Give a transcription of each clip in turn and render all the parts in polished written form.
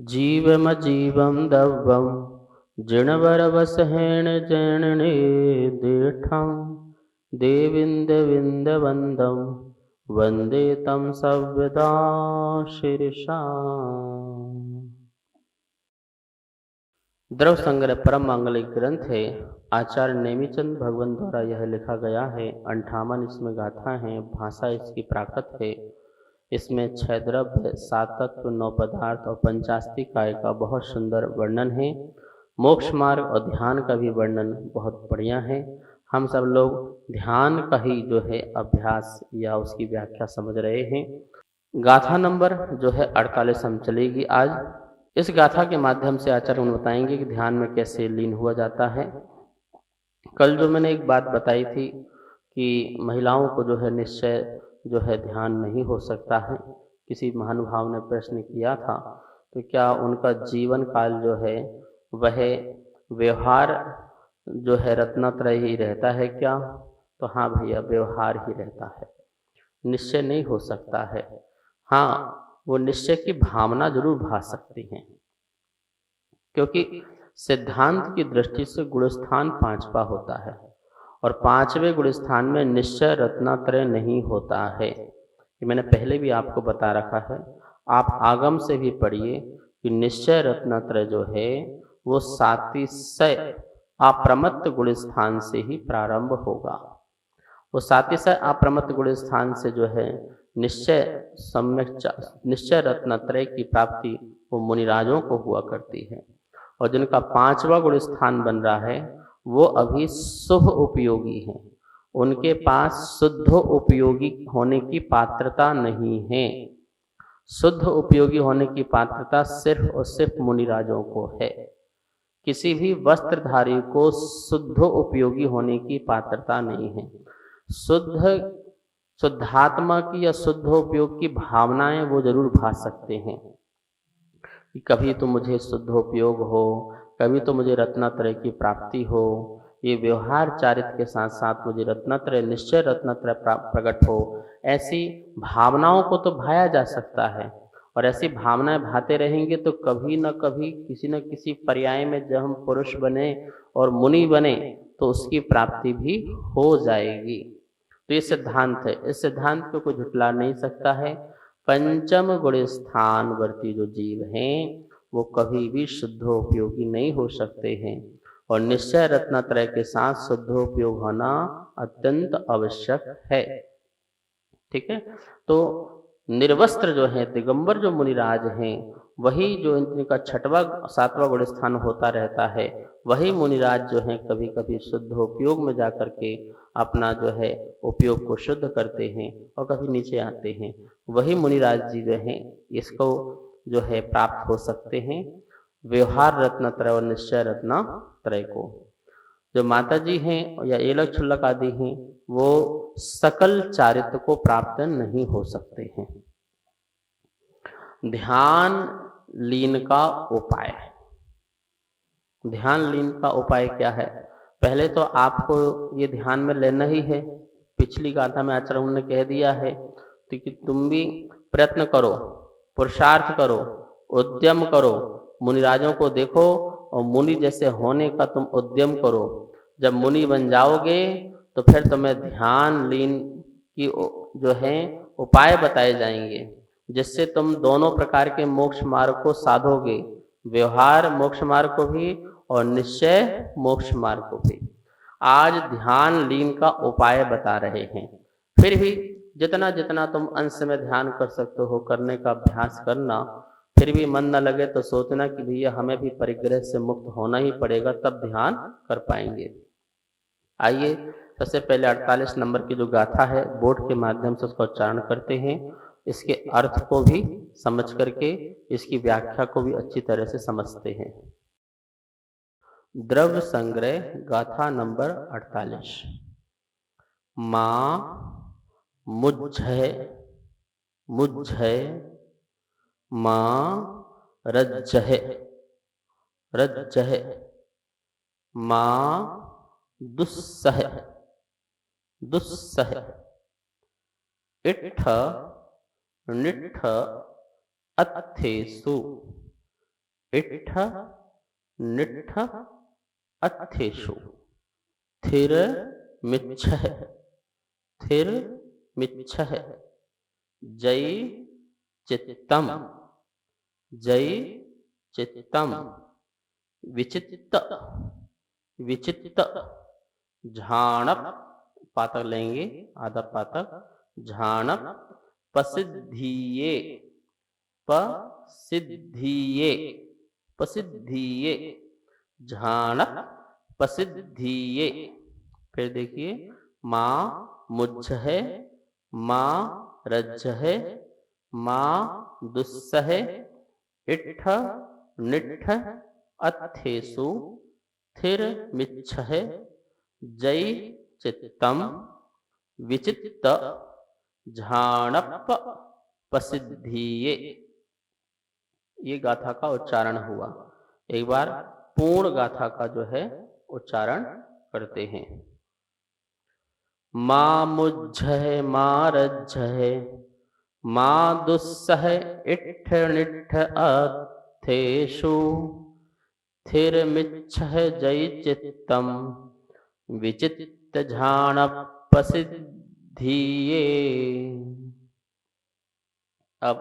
जीवमजीवं दव्वं जिणवरवसहेण जैनने दीर्घं देविन्दविन्दवन्दं वन्दे तं सव्यदा शीर्षा। द्रव संग्रह परम मांगलिक ग्रंथ है। आचार्य नेमिचंद भगवान द्वारा यह लिखा गया है। 58 इसमें गाथा है। भाषा इसकी प्राकृत है। इसमें 6 द्रव्य, 7 तत्व, 9 पदार्थ और 85 काय का बहुत सुंदर वर्णन है। मोक्ष मार्ग और ध्यान का भी वर्णन बहुत बढ़िया है। हम सब लोग ध्यान का ही जो है अभ्यास या उसकी व्याख्या समझ रहे हैं। गाथा नंबर जो है 48 हम चलेगी आज। इस गाथा के माध्यम से आचार्य उन्हें बताएंगे कि ध्यान में कैसे लीन हुआ जाता है। कल जो मैंने एक बात बताई थी कि महिलाओं को जो है निश्चय जो है ध्यान नहीं हो सकता है। किसी महानुभाव ने प्रश्न किया था, तो क्या उनका जीवन काल जो है वह व्यवहार जो है रत्नत्रय ही रहता है क्या? तो हाँ भैया, व्यवहार ही रहता है, निश्चय नहीं हो सकता है। हाँ, वो निश्चय की भावना जरूर भा सकती हैं, क्योंकि सिद्धांत की दृष्टि से गुणस्थान 5वां होता है और 5वें गुणस्थान में निश्चय रत्नात्रय नहीं होता है। ये मैंने पहले भी आपको बता रखा है। आप आगम से भी पढ़िए कि निश्चय रत्नात्रय जो है वो सातिशय अप्रमत्त गुणस्थान से ही प्रारंभ होगा। वो सातिशय अप्रमत्त गुणस्थान से जो है निश्चय सम्यक निश्चय रत्नत्रय की प्राप्ति वो मुनिराजों को हुआ करती है। और जिनका 5वां गुण स्थान बन रहा है वो अभी शुभ उपयोगी हैं। उनके पास शुद्ध उपयोगी होने की पात्रता नहीं है। शुद्ध उपयोगी होने की पात्रता सिर्फ और सिर्फ मुनिराजों को है। किसी भी वस्त्रधारी को शुद्ध उपयोगी होने की पात्रता नहीं है। शुद्धात्मा की या शुद्ध उपयोग की भावनाएं वो जरूर भा सकते हैं कि कभी तो मुझे शुद्धोपयोग हो, कभी तो मुझे रत्नत्रय की प्राप्ति हो। ये व्यवहार चारित्र के साथ साथ मुझे रत्नत्रय, निश्चय रत्नत्रय प्रकट हो। ऐसी भावनाओं को तो भाया जा सकता है, और ऐसी भावनाएं भाते रहेंगे तो कभी न कभी किसी न किसी पर्याय में जब हम पुरुष बने और मुनि बने तो उसकी प्राप्ति भी हो जाएगी। तो ये सिद्धांत है, इस सिद्धांत को कोई झुटला नहीं सकता है। पंचम गुण स्थान वर्ती जो जीव हैं वो कभी भी शुद्धोपयोगी नहीं हो सकते हैं, और निश्चय रत्नत्रय के साथ शुद्धोपयोग होना अत्यंत आवश्यक है। ठीक है, तो निर्वस्त्र जो है, दिगंबर जो मुनिराज हैं, वही जो इनका 6वां 7वां गुण स्थान होता रहता है, वही मुनिराज जो हैं कभी कभी शुद्ध उपयोग में जाकर के अपना जो है उपयोग को शुद्ध करते हैं और कभी नीचे आते हैं। वही मुनिराज जी जो हैं इसको जो है प्राप्त हो सकते हैं, व्यवहार रत्नत्रय और निश्चय रत्नत्रय को। जो माता जी हैं या एलक छुल्लक आदि हैं वो सकल चारित्र को प्राप्त नहीं हो सकते हैं। ध्यान लीन का उपाय, ध्यान लीन का उपाय क्या है? पहले तो आपको ये ध्यान में लेना ही है। पिछली गाथा में आचार्य ने कह दिया है तो कि तुम भी प्रयत्न करो, पुरुषार्थ करो, उद्यम करो, मुनिराजों को देखो और मुनि जैसे होने का तुम उद्यम करो। जब मुनि बन जाओगे तो फिर तुम्हें ध्यान लीन की जो है उपाय बताए जाएंगे, जिससे तुम दोनों प्रकार के मोक्ष मार्ग को साधोगे, व्यवहार मोक्ष मार्ग को भी और निश्चय मोक्ष मार्ग को भी। आज ध्यान लीन का उपाय बता रहे हैं। फिर भी जितना जितना तुम अंश में ध्यान कर सकते हो करने का अभ्यास करना। फिर भी मन न लगे तो सोचना कि भैया हमें भी परिग्रह से मुक्त होना ही पड़ेगा, तब ध्यान कर पाएंगे। आइए सबसे पहले 48 नंबर की जो गाथा है बोर्ड के माध्यम से उसका उच्चारण करते हैं। इसके अर्थ को भी समझ करके इसकी व्याख्या को भी अच्छी तरह से समझते हैं। द्रव्य संग्रह गाथा नंबर 48। माँ मुझे मुझे माँ रज्जहे रज्जहे माँ दुस्सह दुस्सह इट्ठ निट्ठ अत्थेसु इट्ठ निट्ठ अत्थेषु थिर मिच्छः थिर मिच्छः जय चित्तम जय चित्तम विचित्त विचित्त झाणप पातक लेंगे आधा पातक झाणप पसिद्धीये पसिद्धीये पसिद्धीये झाणप पसिद्धीये। फिर देखिए माँ मुझ है माँ रज्ज है माँ दुस्सह इट्ठ निट्ठ अत्थेषु थिर मिच्छः जय चित्तम विचित्त झाणप पसिद्धीये। ये गाथा का उच्चारण हुआ। एक बार पूर्ण गाथा का जो है उच्चारण करते हैं। माँ मुझ है माँ रज्ज है माँ दुस्सह इट्ठ निट्ठ अत्थेषु थिर मिच्छः जय चित्तम विचित्त झाणप पसिद्धीये। अब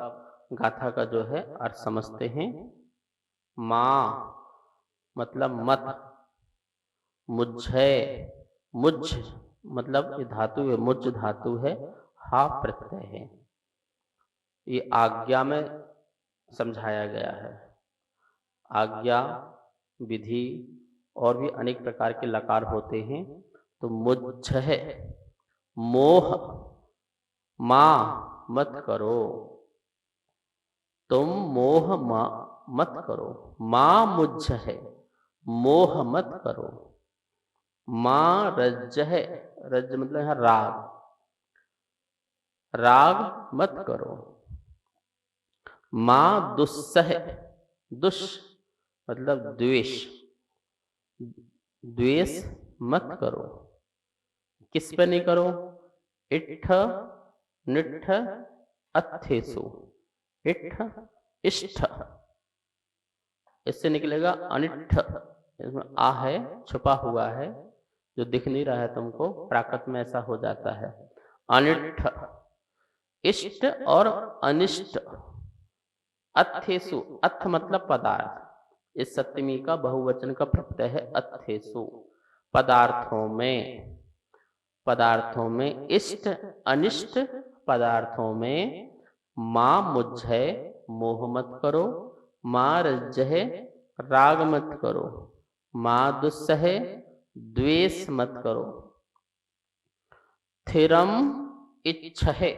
गाथा का जो है अर्थ समझते हैं। माँ मतलब मत, मुझे मुझ मतलब ये धातु है, मुझ धातु है, हा प्रत्यय है। ये आज्ञा में समझाया गया है। आज्ञा विधि और भी अनेक प्रकार के लकार होते हैं। तो मुझ है मोह मां मत करो, तुम मोह मत करो। मां मुझ है मोह मत करो। मां रज्ज है, रज्ज मतलब है राग, राग मत करो। मां दुस्सह, दुष मतलब द्वेष, द्वेष मत करो। किस पे नहीं करो? इट्ठ निट्ठ अत्थेषु, इट्ठ इष्ठ, इससे निकलेगा अनिट्ठ। इसमें आ है, छुपा हुआ है, जो दिख नहीं रहा है तुमको, प्राकृत में ऐसा हो जाता है। अनिट्ठ, इष्ट और अनिष्ट। अत्थेषु, अत्थ मतलब पदार्थ, इस सप्तमी का बहुवचन का प्रत्यय है अत्थेषु, पदार्थों में। पदार्थों में इष्ट अनिष्ट पदार्थों में मां मुझ है मोह मत करो, मां रज्ज है राग मत करो, मां दुस्सह द्वेष मत करो। थिरम इच्छहे,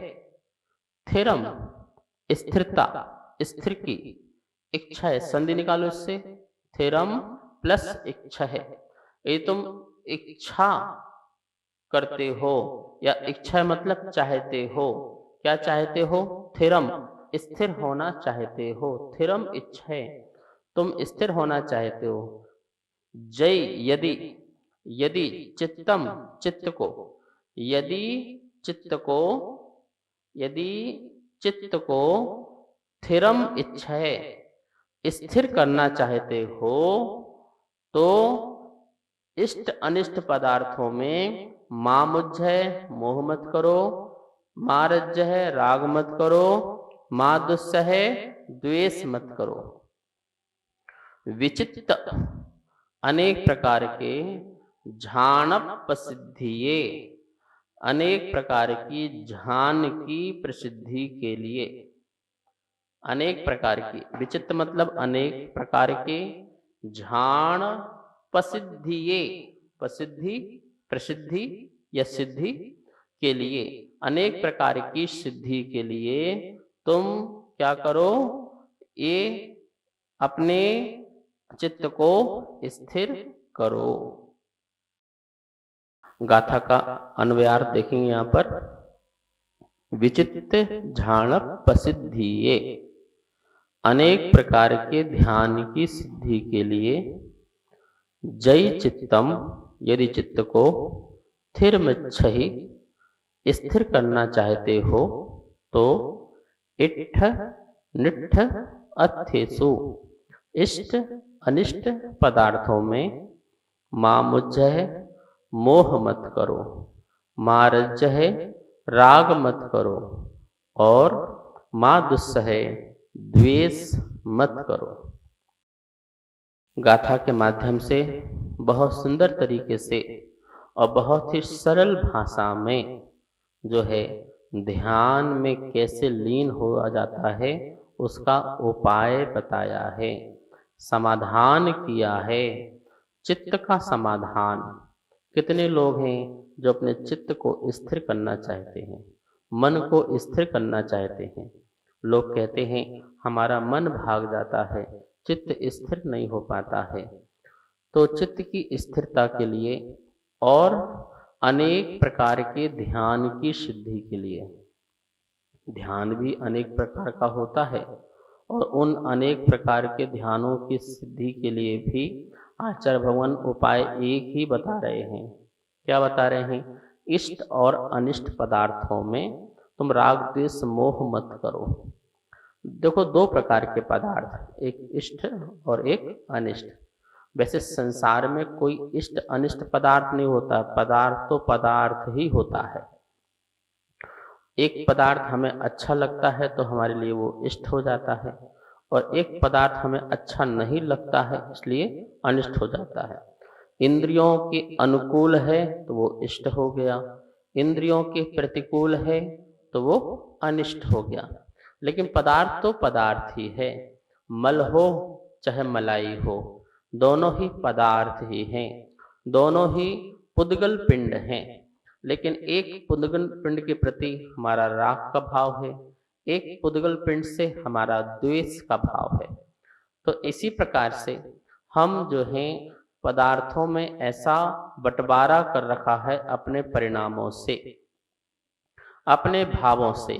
थिरम स्थिरता, स्थिर की इच्छा है, संधि निकालो इससे। थिरम प्लस इच्छा है, ये तुम इच्छा करते हो, या इच्छा मतलब चाहते हो। क्या चाहते हो? थिरम स्थिर होना चाहते हो। थिरम इच्छा है, तुम स्थिर होना चाहते हो। जय यदि, यदि चित्तम चित्त को, यदि चित्त को, यदि चित्त को थिरम इच्छा है स्थिर करना चाहते हो, तो इष्ट अनिष्ट पदार्थों में मां मुझ है मोह मत करो, मां रज्ज है राग मत करो, मां दुस्सह है द्वेष मत करो। विचित्त अनेक प्रकार के, झाणप प्रसिद्धिये अनेक प्रकार की झान की प्रसिद्धि के लिए। अनेक प्रकार की, विचित्र मतलब अनेक प्रकार के, झाण प्रसिद्धिये प्रसिद्धि प्रसिद्धि या सिद्धि के लिए, अनेक प्रकार की सिद्धि के लिए तुम क्या करो? ये अपने चित्त को स्थिर करो। गाथा का अन्वयार्थ देखेंगे यहाँ पर। विचित्त झाणप प्रसिद्धिये अनेक प्रकार के ध्यान की सिद्धि के लिए। जय चित्तम यदि चित्त को, थिर मिच्छहि स्थिर करना चाहते हो, तो इट्ठ निट्ठ अत्थेषु इष्ट अनिष्ट पदार्थों में माँ मुझ्जह मोह मत करो, माँ रज्जह राग मत करो, और माँ दुस्सह द्वेष मत करो। गाथा के माध्यम से बहुत सुंदर तरीके से और बहुत ही सरल भाषा में जो है ध्यान में कैसे लीन हो जाता है उसका उपाय बताया है, समाधान किया है। चित्त का समाधान। कितने लोग हैं जो अपने चित्त को स्थिर करना चाहते हैं, मन को स्थिर करना चाहते हैं। लोग कहते हैं हमारा मन भाग जाता है, चित्त स्थिर नहीं हो पाता है। तो चित्त की स्थिरता के लिए और अनेक प्रकार के ध्यान की सिद्धि के लिए, ध्यान भी अनेक प्रकार का होता है और उन अनेक प्रकार के ध्यानों की सिद्धि के लिए भी आचार्य भगवान उपाय एक ही बता रहे हैं। क्या बता रहे हैं? इष्ट और अनिष्ट पदार्थों में तुम राग द्वेष मोह मत करो। देखो, दो प्रकार के पदार्थ, एक इष्ट और एक अनिष्ट। वैसे संसार में कोई इष्ट अनिष्ट पदार्थ नहीं होता, पदार्थ तो पदार्थ ही होता है। एक पदार्थ हमें अच्छा लगता है तो हमारे लिए वो इष्ट हो जाता है, और एक पदार्थ हमें अच्छा नहीं लगता है इसलिए अनिष्ट हो जाता है। इंद्रियों के अनुकूल है तो वो इष्ट हो गया, इंद्रियों के प्रतिकूल है तो वो अनिष्ट हो गया। लेकिन पदार्थ तो पदार्थ ही है, मल हो चाहे मलाई हो, दोनों ही पदार्थ ही हैं, दोनों ही पुद्गल पिंड हैं। लेकिन एक पुद्गल पिंड के प्रति हमारा राग का भाव है, एक पुद्गल पिंड से हमारा द्वेष का भाव है। तो इसी प्रकार से हम जो हैं पदार्थों में ऐसा बंटवारा कर रखा है अपने परिणामों से, अपने भावों से।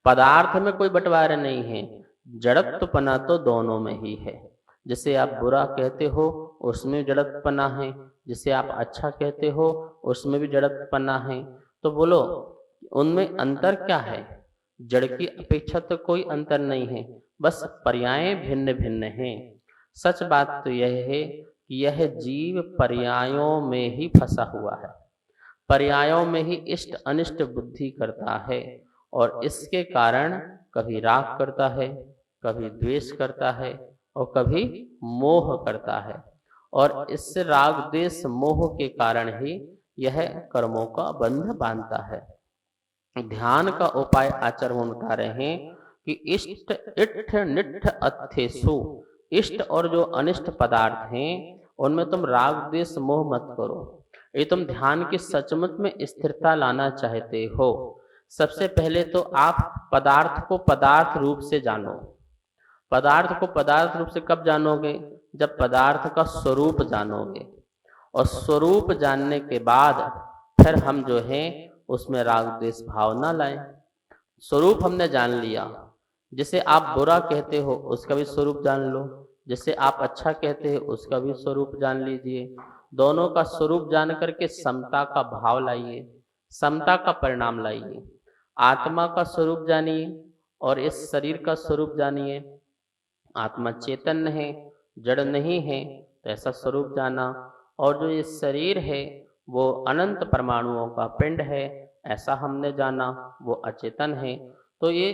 पदार्थ में कोई बंटवारा नहीं है, जड़त्वपना तो दोनों में ही है। जिसे आप बुरा कहते हो उसमें जड़त्वपना है, जिसे आप अच्छा कहते हो उसमें भी जड़त्वपना है। तो बोलो उनमें अंतर क्या है? जड़ की अपेक्षा तो कोई अंतर नहीं है, बस पर्याय भिन्न भिन्न हैं। सच बात तो यह है कि यह जीव पर्यायों में ही फंसा हुआ है, पर्यायों में ही इष्ट अनिष्ट बुद्धि करता है, और इसके कारण कभी राग करता है, कभी द्वेष करता है और कभी मोह करता है। और इससे राग द्वेष मोह के कारण ही यह कर्मों का बंध बांधता है। ध्यान का उपाय आचरण बता रहे हैं कि इष्ट इष्ट निष्ठ अथेसु, इष्ट और जो अनिष्ट पदार्थ हैं उनमें तुम राग द्वेष मोह मत करो। ये तुम ध्यान की सचमुच में स्थिरता लाना चाहते हो, सबसे पहले तो आप पदार्थ को पदार्थ रूप से जानो। पदार्थ को पदार्थ रूप से कब जानोगे? जब पदार्थ का स्वरूप जानोगे, और स्वरूप जानने के बाद फिर हम जो हैं उसमें राग द्वेष भाव ना लाएं। स्वरूप हमने जान लिया, जिसे आप बुरा कहते हो उसका भी स्वरूप जान लो, जिसे आप अच्छा कहते हो उसका भी स्वरूप जान लीजिए। दोनों का स्वरूप जान करके समता का भाव लाइए, समता का परिणाम लाइए। आत्मा का स्वरूप जानिए और इस शरीर का स्वरूप जानिए। आत्मा चैतन्य है, जड़ नहीं है, तो ऐसा स्वरूप जाना। और जो ये शरीर है वो अनंत परमाणुओं का पिंड है, ऐसा हमने जाना, वो अचेतन है। तो ये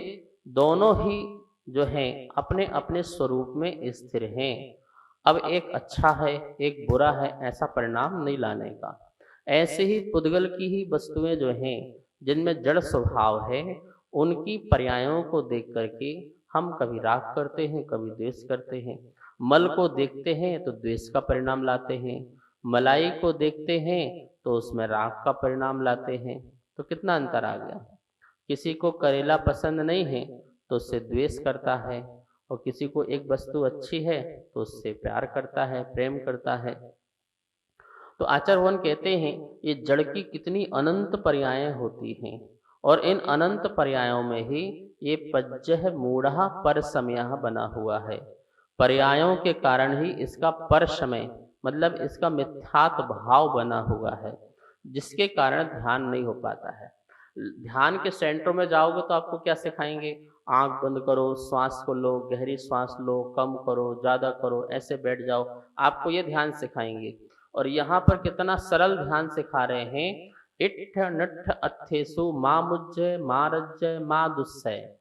दोनों ही जो हैं अपने अपने स्वरूप में स्थिर हैं। अब एक अच्छा है एक बुरा है ऐसा परिणाम नहीं लाने का। ऐसे ही पुद्गल की ही वस्तुएं जो हैं जिनमें जड़ स्वभाव है, उनकी पर्यायों को देख करके हम कभी राग करते हैं, कभी द्वेष करते हैं। मल को देखते हैं तो द्वेष का परिणाम लाते हैं, मलाई को देखते हैं तो उसमें राग का परिणाम लाते हैं। तो कितना अंतर आ गया। किसी को करेला पसंद नहीं है तो उससे द्वेष करता है, और किसी को एक वस्तु अच्छी है तो उससे प्यार करता है, प्रेम करता है। तो आचार्य भगवान कहते हैं ये जड़ की कितनी अनंत पर्यायें होती हैं, और इन अनंत पर्यायों में ही ये पज्जह मूढ़ा पर समय बना हुआ है। पर्यायों के कारण ही इसका पर समय मतलब इसका मिथ्यात्व भाव बना हुआ है, जिसके कारण ध्यान नहीं हो पाता है। ध्यान के सेंटर में जाओगे तो आपको क्या सिखाएंगे? आंख बंद करो, श्वास को लो, गहरी श्वास लो, कम करो, ज़्यादा करो, ऐसे बैठ जाओ। आपको ये ध्यान सिखाएंगे। और यहाँ पर कितना सरल ध्यान सिखा रहे हैं। इट्ठ नट्ठ अत्थेसु माँ मुज्जय माँ रज्जय माँ दुस्सय।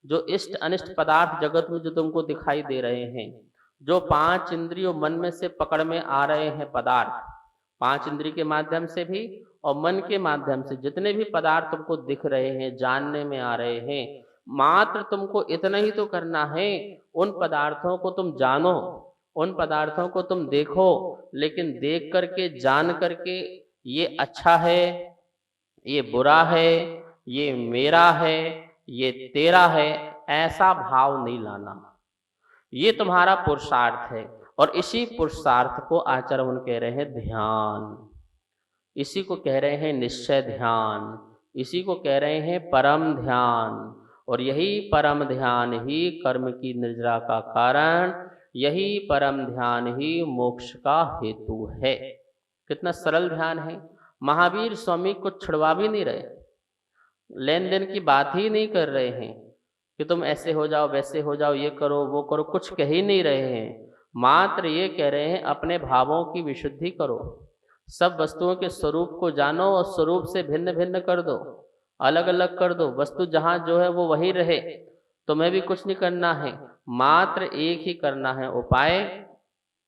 जो इष्ट अनिष्ट पदार्थ जगत में जो तुमको दिखाई दे रहे हैं, जो 5 इंद्रियों मन में से पकड़ में आ रहे हैं पदार्थ, 5 इंद्रिय के माध्यम से भी और मन के माध्यम से जितने भी पदार्थ तुमको दिख रहे हैं, जानने में आ रहे हैं, मात्र तुमको इतना ही तो करना है। उन पदार्थों को तुम जानो, उन पदार्थों को तुम देखो, लेकिन देख करके जान करके ये अच्छा है, ये बुरा है, ये मेरा है, ये तेरा है, ऐसा भाव नहीं लाना। ये तुम्हारा पुरुषार्थ है। और इसी पुरुषार्थ को आचरण कह रहे हैं ध्यान, इसी को कह रहे हैं निश्चय ध्यान, इसी को कह रहे हैं परम ध्यान। और यही परम ध्यान ही कर्म की निर्जरा का कारण, यही परम ध्यान ही मोक्ष का हेतु है। कितना सरल ध्यान है। महावीर स्वामी कुछ छुड़वा भी नहीं रहे, लेन देन की बात ही नहीं कर रहे हैं कि तुम ऐसे हो जाओ, वैसे हो जाओ, ये करो, वो करो, कुछ कह ही नहीं रहे हैं। मात्र ये कह रहे हैं अपने भावों की विशुद्धि करो, सब वस्तुओं के स्वरूप को जानो और स्वरूप से भिन्न भिन्न कर दो, अलग अलग कर दो। वस्तु जहाँ जो है वो वही रहे, तुम्हें भी कुछ नहीं करना है। मात्र एक ही करना है उपाय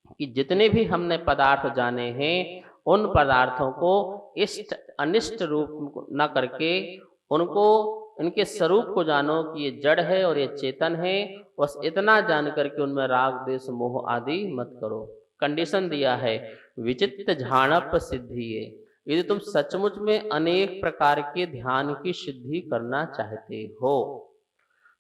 कि जितने भी हमने पदार्थ जाने हैं, उन पदार्थों को इष्ट अनिष्ट रूप न करके उनको इनके स्वरूप को जानो कि ये जड़ है और ये चेतन है। बस इतना जान करके उनमें राग द्वेष मोह आदि मत करो। कंडीशन दिया है विचित्र झाणप सिद्धि है। यदि तुम सचमुच में अनेक प्रकार के ध्यान की सिद्धि करना चाहते हो,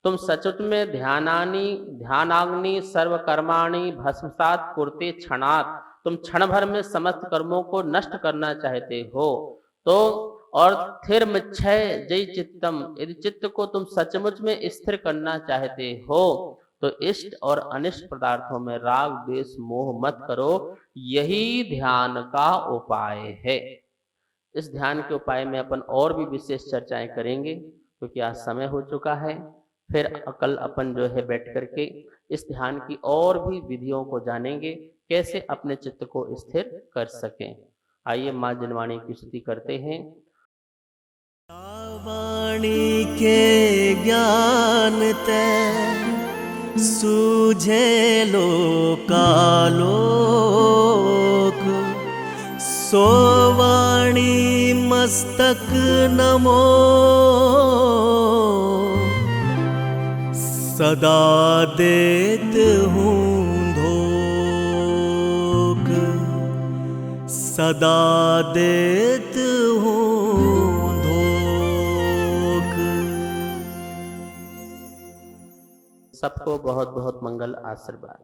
तुम सचमुच में ध्यानाग्नि सर्वकर्माणि भस्मसात कुरुते क्षणात्, तुम क्षण भर में समस्त कर्मों को नष्ट करना चाहते हो तो, और स्थिर मिच्छय जय चित्तम, यदि चित्त को तुम सचमुच में स्थिर करना चाहते हो तो इष्ट और अनिष्ट पदार्थों में राग द्वेष मोह मत करो। यही ध्यान का उपाय है। इस ध्यान के उपाय में अपन और भी विशेष चर्चाएं करेंगे, क्योंकि आज समय हो चुका है। फिर कल अपन जो है बैठ करके इस ध्यान की और भी विधियों को जानेंगे, कैसे अपने चित्त को स्थिर कर सकें। आइए माँ जिनवाणी की स्तुति करते हैं। वाणी के ज्ञान ते सूझे लोकालोक, सो वाणी मस्तक नमो, सदा देत हूँ धोख, सदा देत हूँ धोख। सबको बहुत बहुत मंगल आशीर्वाद।